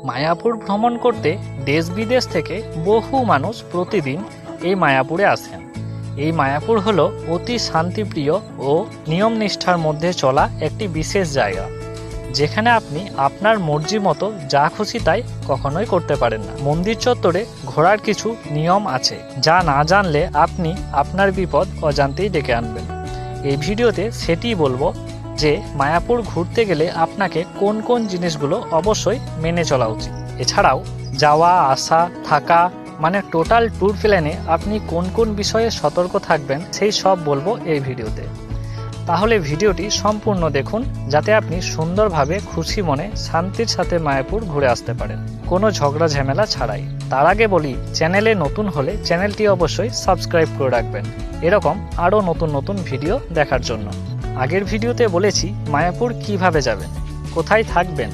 মায়াপুর ভ্রমণ করতে দেশ বিদেশ থেকে বহু মানুষ প্রতিদিন এই মায়াপুরে আসেন। এই মায়াপুর হলো অতি শান্তিপ্রিয় ও নিয়ম নিষ্ঠার মধ্যে চলা একটি বিশেষ জায়গা, যেখানে আপনি আপনার মর্জি মতো যা খুশি তাই কখনোই করতে পারেন না। মন্দির চত্বরে ঘোরার কিছু নিয়ম আছে, যা না জানলে আপনি আপনার বিপদ অজান্তেই ডেকে আনবেন। এই ভিডিওতে সেটিই বলবো যে মায়াপুর ঘুরতে গেলে আপনাকে কোন কোন জিনিসগুলো অবশ্যই মেনে চলা উচিত। এছাড়াও যাওয়া আসা থাকা মানে টোটাল ট্যুর প্ল্যানে আপনি কোন কোন বিষয়ে সতর্ক থাকবেন সেই সব বলবো এই ভিডিওতে। তাহলে ভিডিওটি সম্পূর্ণ দেখুন, যাতে আপনি সুন্দরভাবে খুশি মনে শান্তির সাথে মায়াপুর ঘুরে আসতে পারেন, কোনো ঝগড়া ঝামেলা ছাড়াই। তার আগে বলি, চ্যানেলে নতুন হলে চ্যানেলটি অবশ্যই সাবস্ক্রাইব করে রাখবেন এরকম আরও নতুন নতুন ভিডিও দেখার জন্য। আগের ভিডিওতে বলেছি মায়াপুর কিভাবে যাবেন, কোথায় থাকবেন,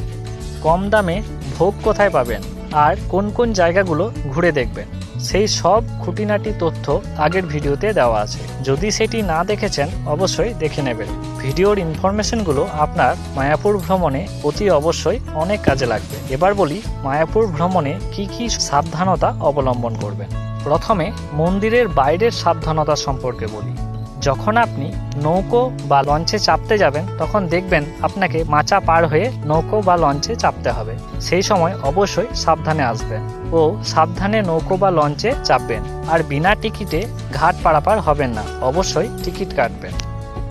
কম দামে ভোগ কোথায় পাবেন আর কোন কোন জায়গাগুলো ঘুরে দেখবেন, সেই সব খুঁটিনাটি তথ্য আগের ভিডিওতে দেওয়া আছে। যদি সেটি না দেখেছেন অবশ্যই দেখে নেবেন। ভিডিওর ইনফরমেশনগুলো আপনার মায়াপুর ভ্রমণে অতি অবশ্যই অনেক কাজে লাগবে। এবার বলি মায়াপুর ভ্রমণে কি কি সাবধানতা অবলম্বন করবেন। প্রথমে মন্দিরের বাইরের সাবধানতা সম্পর্কে বলি। যখন আপনি নৌকো বা লঞ্চে চাপতে যাবেন তখন দেখবেন আপনাকে মাচা পার হয়ে নৌকো বা লঞ্চে চাপতে হবে। সেই সময় অবশ্যই সাবধানে আসবেন ও সাবধানে নৌকো বা লঞ্চে চাপবেন। আর বিনা টিকিটে ঘাট পারাপার হবেন না, অবশ্যই টিকিট কাটবেন।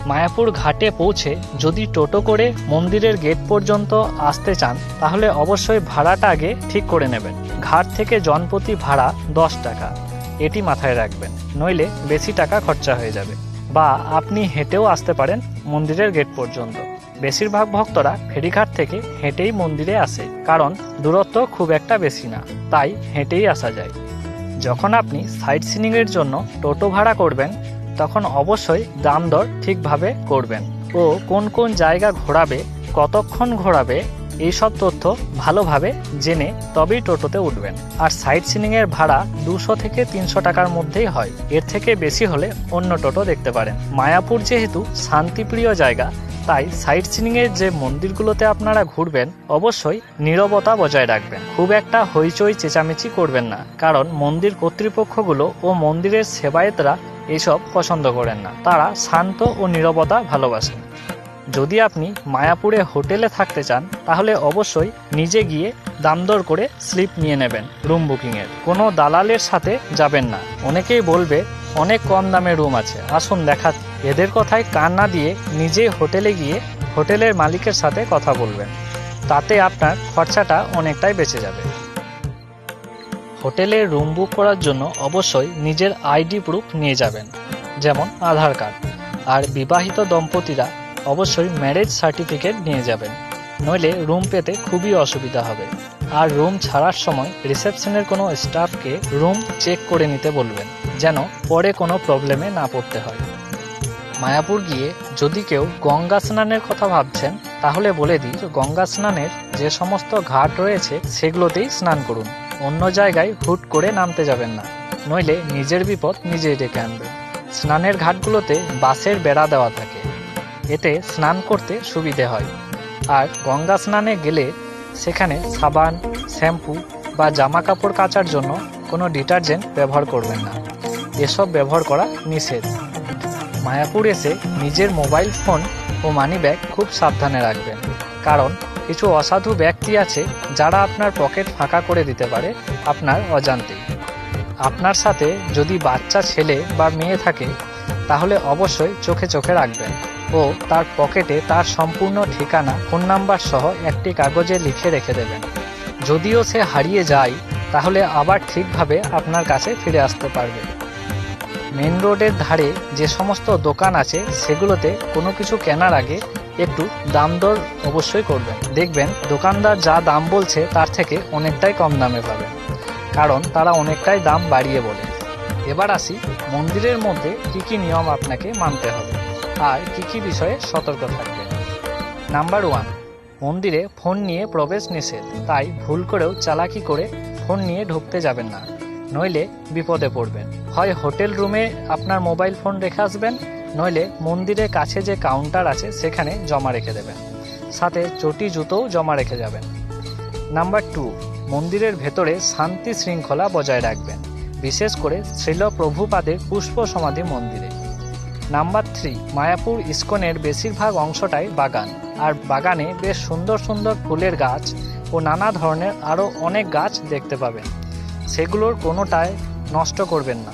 মায়াপুর ঘাটে পৌঁছে যদি টোটো করে মন্দিরের গেট পর্যন্ত আসতে চান তাহলে অবশ্যই ভাড়াটা আগে ঠিক করে নেবেন। ঘাট থেকে জনপ্রতি ভাড়া 10 টাকা, এটি মাথায় রাখবেন, নইলে বেশি টাকা খরচা হয়ে যাবে। বা আপনি হেঁটেও আসতে পারেন মন্দিরের গেট পর্যন্ত। বেশিরভাগ ভক্তরা ফেরিঘাট থেকে হেঁটেই মন্দিরে আসে, কারণ দূরত্ব খুব একটা বেশি না, তাই হেঁটেই আসা যায়। যখন আপনি সাইট সিনিংয়ের জন্য টোটো ভাড়া করবেন তখন অবশ্যই দাম দর ঠিকভাবে করবেন ও কোন কোন জায়গা ঘোরাবে, কতক্ষণ ঘোরাবে, এইসব তথ্য ভালোভাবে জেনে তবেই টোটোতে উঠবেন। আর সাইট সিনিংয়ের ভাড়া 200 থেকে 300 টাকার মধ্যেই হয়, এর থেকে বেশি হলে অন্য টোটো দেখতে পারেন। মায়াপুর যেহেতু শান্তিপ্রিয় জায়গা, তাই সাইট সিনিংয়ের যে মন্দিরগুলোতে আপনারা ঘুরবেন অবশ্যই নীরবতা বজায় রাখবেন। খুব একটা হইচই চেঁচামেচি করবেন না, কারণ মন্দির কর্তৃপক্ষগুলো ও মন্দিরের সেবায়েতরা এইসব পছন্দ করেন না, তারা শান্ত ও নীরবতা ভালোবাসেন। যদি আপনি মায়াপুরে হোটেলে থাকতে চান তাহলে অবশ্যই নিজে গিয়ে দামদর করে স্লিপ নিয়ে নেবেন রুম বুকিংয়ের। কোনো দালালের সাথে যাবেন না। অনেকেই বলবে অনেক কম দামে রুম আছে, আসুন দেখাচ্ছি। এদের কথায় কান না দিয়ে নিজে হোটেলে গিয়ে হোটেলের মালিকের সাথে কথা বলবেন, তাতে আপনার খরচাটা অনেকটাই বেঁচে যাবে। হোটেলে রুম বুক করার জন্য অবশ্যই নিজের আইডি প্রুফ নিয়ে যাবেন, যেমন আধার কার্ড। আর বিবাহিত দম্পতিরা অবশ্যই ম্যারেজ সার্টিফিকেট নিয়ে যাবেন, নইলে রুম পেতে খুবই অসুবিধা হবে। আর রুম ছাড়ার সময় রিসেপশনের কোনো স্টাফকে রুম চেক করে নিতে বলবেন, যেন পরে কোনো প্রবলেমে না পড়তে হয়। মায়াপুর গিয়ে যদি কেউ গঙ্গা স্নানের কথা ভাবছেন তাহলে বলে দিই, গঙ্গা স্নানের যে সমস্ত ঘাট রয়েছে সেগুলোতেই স্নান করুন, অন্য জায়গায় হুট করে নামতে যাবেন না, নইলে নিজের বিপদ নিজেই ডেকে আনবেন। স্নানের ঘাটগুলোতে বাঁশের বেড়া দেওয়া থাকে, এতে স্নান করতে সুবিধে হয়। আর গঙ্গা স্নানে গেলে সেখানে সাবান, শ্যাম্পু বা জামা কাপড় কাচার জন্য কোনো ডিটারজেন্ট ব্যবহার করবেন না, এসব ব্যবহার করা নিষেধ। মায়াপুর এসে নিজের মোবাইল ফোন ও মানিব্যাগ খুব সাবধানে রাখবেন, কারণ কিছু অসাধু ব্যক্তি আছে যারা আপনার পকেট ফাঁকা করে দিতে পারে আপনার অজান্তেই। আপনার সাথে যদি বাচ্চা ছেলে বা মেয়ে থাকে তাহলে অবশ্যই চোখে চোখে রাখবেন ও তার পকেটে তার সম্পূর্ণ ঠিকানা, ফোন নাম্বার সহ একটি কাগজে লিখে রেখে দেবেন। যদিও সে হারিয়ে যায় তাহলে আবার ঠিকভাবে আপনার কাছে ফিরে আসতে পারবে। মেন রোডের ধারে যে সমস্ত দোকান আছে সেগুলোতে কোনো কিছু কেনার আগে একটু দাম দর অবশ্যই করবেন। দেখবেন দোকানদার যা দাম বলছে তার থেকে অনেকটাই কম দামে পাবেন, কারণ তারা অনেকটাই দাম বাড়িয়ে বলে। এবার আসি মন্দিরের মধ্যে কি কি নিয়ম আপনাকে মানতে হবে আর কি কি বিষয়ে সতর্ক থাকবেন। নাম্বার 1, মন্দিরে ফোন নিয়ে প্রবেশ নিষেধ, তাই ভুল করেও চালাকি করে ফোন নিয়ে ঢুকতে যাবেন না, নইলে বিপদে পড়বেন। হয় হোটেল রুমে আপনার মোবাইল ফোন রেখে আসবেন, নইলে মন্দিরের কাছে যে কাউন্টার আছে সেখানে জমা রেখে দেবেন, সাথে চটি জুতোও জমা রেখে যাবেন। নাম্বার 2, মন্দিরের ভেতরে শান্তি শৃঙ্খলা বজায় রাখবেন, বিশেষ করে শ্রীল প্রভুপাদের পুষ্প সমাধি মন্দিরে। নাম্বার 3, মায়াপুর ইস্কনের বেশিরভাগ অংশটাই বাগান, আর বাগানে বেশ সুন্দর সুন্দর ফুলের গাছ ও নানা ধরনের আরও অনেক গাছ দেখতে পাবেন। সেগুলোর কোনোটাই নষ্ট করবেন না,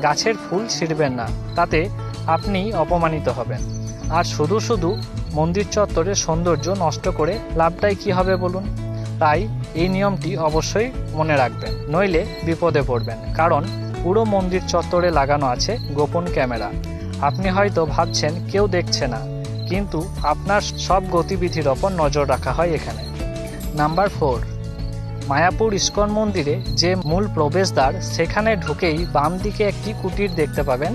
গাছের ফুল ছিঁড়বেন না, তাতে আপনি অপমানিত হবেন। আর শুধু শুধু মন্দির চত্বরের সৌন্দর্য নষ্ট করে লাভটাই কি হবে বলুন? তাই এই নিয়মটি অবশ্যই মনে রাখবেন, নইলে বিপদে পড়বেন। কারণ পুরো মন্দির চত্বরে লাগানো আছে গোপন ক্যামেরা। আপনি হয়তো ভাবছেন কেউ দেখছে না, কিন্তু আপনার সব গতিবিধির ওপর নজর রাখা হয় এখানে। নাম্বার 4, মায়াপুর ইস্কন মন্দিরে যে মূল প্রবেশদ্বার, সেখানে ঢুকেই বাম দিকে একটি কুটির দেখতে পাবেন,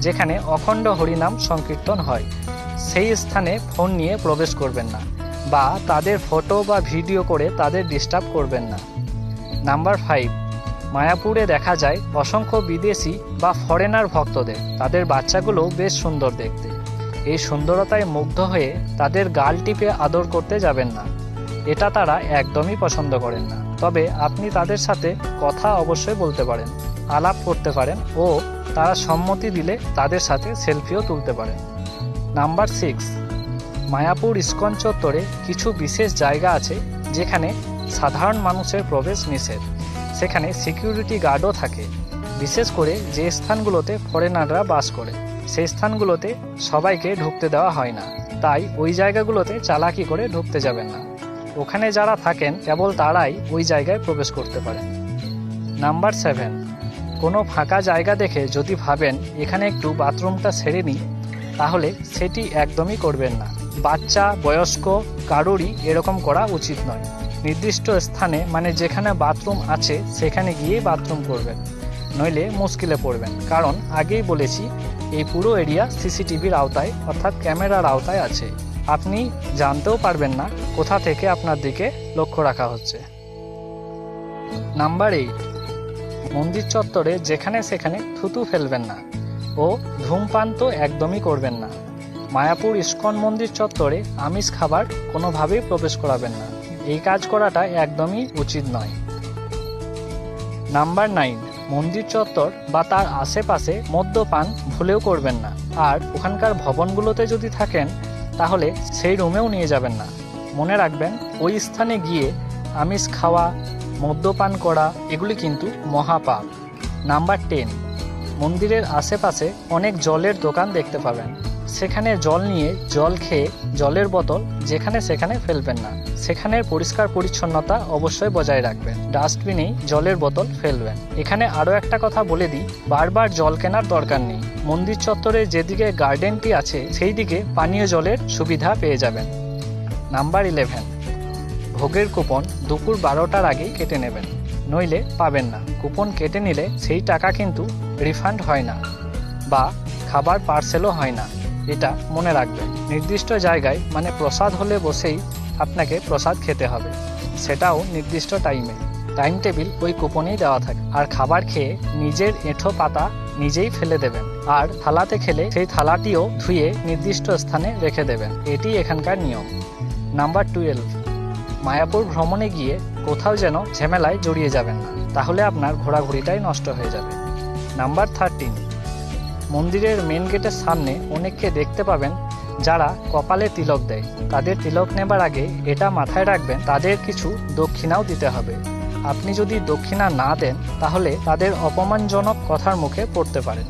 যেখানে অখণ্ড হরিনাম সংকীর্তন হয়। সেই স্থানে ফোন নিয়ে প্রবেশ করবেন না, বা তাদের ফটো বা ভিডিও করে তাদের ডিস্টার্ব করবেন না। নাম্বার 5, মায়াপুরে দেখা যায় অসংখ্য বিদেশি বা ফরেনার ভক্তদের। তাদের বাচ্চাগুলোও বেশ সুন্দর দেখতে। এই সুন্দরতায় মুগ্ধ হয়ে তাদের গাল টিপে আদর করতে যাবেন না, এটা তারা একদমই পছন্দ করেন না। তবে আপনি তাদের সাথে কথা অবশ্যই বলতে পারেন, আলাপ করতে পারেন, ও তারা সম্মতি দিলে তাদের সাথে সেলফিও তুলতে পারেন। নাম্বার 6, মায়াপুর ইস্কন চত্বরে কিছু বিশেষ জায়গা আছে যেখানে সাধারণ মানুষের প্রবেশ নিষেধ। সেখানে সিকিউরিটি গার্ডও থাকে। বিশেষ করে যে স্থানগুলোতে ফরেনাররা বাস করে, সেই স্থানগুলোতে সবাইকে ঢুকতে দেওয়া হয় না। তাই ওই জায়গাগুলোতে চালাকি করে ঢুকতে যাবেন না। ওখানে যারা থাকেন কেবল তারাই ওই জায়গায় প্রবেশ করতে পারেন। নাম্বার 7, কোনো ফাঁকা জায়গা দেখে যদি ভাবেন এখানে একটু বাথরুমটা সেরে নিই, তাহলে সেটি একদমই করবেন না। বাচ্চা, বয়স্ক কারোরই এরকম করা উচিত নয়। নির্দিষ্ট স্থানে, মানে যেখানে বাথরুম আছে সেখানে গিয়েই বাথরুম করবেন, নইলে মুশকিলে পড়বেন। কারণ আগেই বলেছি, এই পুরো এরিয়া সিসিটিভির আওতায়, অর্থাৎ ক্যামেরার আওতায় আছে। আপনি জানতেও পারবেন না কোথা থেকে আপনার দিকে লক্ষ্য রাখা হচ্ছে। নাম্বার 8, মন্দির চত্বরে যেখানে সেখানে থুতু ফেলবেন না, ও ধূমপান তো একদমই করবেন না। মায়াপুর ইস্কন মন্দির চত্বরে আমিষ খাবার কোনোভাবেই প্রবেশ করাবেন না। এই কাজ করাটা একদমই উচিত নয়। নাম্বার 9, মন্দির চত্বর বা তার আশেপাশে মদ্যপান ভুলেও করবেন না। আর ওখানকার ভবনগুলোতে যদি থাকেন, তাহলে সেই রুমেও নিয়ে যাবেন না। মনে রাখবেন, ওই স্থানে গিয়ে আমিষ খাওয়া, মদ্যপান করা এগুলি কিন্তু মহাপাপ। নাম্বার 10, মন্দিরের আশেপাশে অনেক জলের দোকান দেখতে পাবেন। সেখানে জল নিয়ে জল খেয়ে জলের বোতল যেখানে সেখানে ফেলবেন না। সেখানের পরিষ্কার পরিচ্ছন্নতা অবশ্যই বজায় রাখবেন। ডাস্টবিনেই জলের বোতল ফেলবেন। এখানে আরও একটা কথা বলে দিই, বারবার জল কেনার দরকার নেই। মন্দির চত্বরে যেদিকে গার্ডেনটি আছে সেই দিকে পানীয় জলের সুবিধা পেয়ে যাবেন। নাম্বার 11, ভোগের কুপন দুপুর 12টার আগেই কেটে নেবেন, নইলে পাবেন না। কুপন কেটে নিলে সেই টাকা কিন্তু রিফান্ড হয় না, বা খাবার পার্সেলও হয় না। এটা মনে রাখবেন। নির্দিষ্ট জায়গায়, মানে প্রসাদ হলে বসেই আপনাকে প্রসাদ খেতে হবে, সেটাও নির্দিষ্ট টাইমে। টাইম টেবিল ওই কুপনেই দেওয়া থাকে। আর খাবার খেয়ে নিজের এঁঠো পাতা নিজেই ফেলে দেবেন, আর থালাতে খেলে সেই থালাটিও ধুয়ে নির্দিষ্ট স্থানে রেখে দেবেন। এটি এখানকার নিয়ম। নাম্বার 12, মায়াপুর ভ্রমণে গিয়ে কোথাও যেন ঝামেলায় জড়িয়ে যাবেন না, তাহলে আপনার ঘোরাঘুরিটাই নষ্ট হয়ে যাবে। নাম্বার 13, মন্দিরের মেন গেটের সামনে অনেককে দেখতে পাবেন যারা কপালে তিলক দেয়। তাদের তিলক নেবার আগে এটা মাথায় রাখবেন, তাদের কিছু দক্ষিণাও দিতে হবে। আপনি যদি দক্ষিণা না দেন, তাহলে তাদের অপমানজনক কথার মুখে পড়তে পারেন।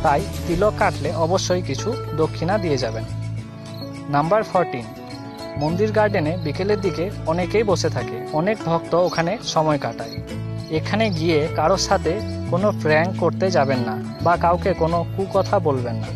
তাই তিলক কাটলে অবশ্যই কিছু দক্ষিণা দিয়ে যাবেন। নাম্বার 14, মন্দির গার্ডেনে বিকেলের দিকে অনেকেই বসে থাকে। অনেক ভক্ত ওখানে সময় কাটায়। এখানে গিয়ে কারোর সাথে কোনো প্র্যাঙ্ক করতে যাবেন না, বা কাউকে কোনো কুকথা বলবেন না।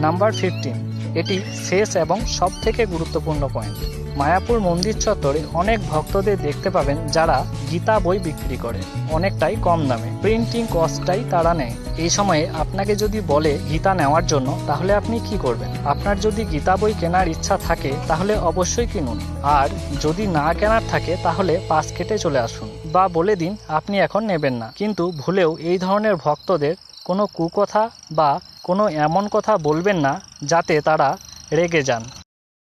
নাম্বার 15, এটি শেষ এবং সবথেকে গুরুত্বপূর্ণ পয়েন্ট। মায়াপুর মন্দির চত্বরে অনেক ভক্তদের দেখতে পাবেন যারা গীতা বই বিক্রি করে অনেকটাই কম দামে। প্রিন্টিং কস্টটাই তারা নেয়। এই সময়ে আপনাকে যদি বলে গীতা নেওয়ার জন্য, তাহলে আপনি কি করবেন? আপনার যদি গীতা বই কেনার ইচ্ছা থাকে তাহলে অবশ্যই কিনুন, আর যদি না কেনার থাকে তাহলে পাশ কেটে চলে আসুন, বা বলে দিন আপনি এখন নেবেন না। কিন্তু ভুলেও এই ধরনের ভক্তদের কোনো কুকথা বা কোনো এমন কথা বলবেন না যাতে তারা রেগে যান।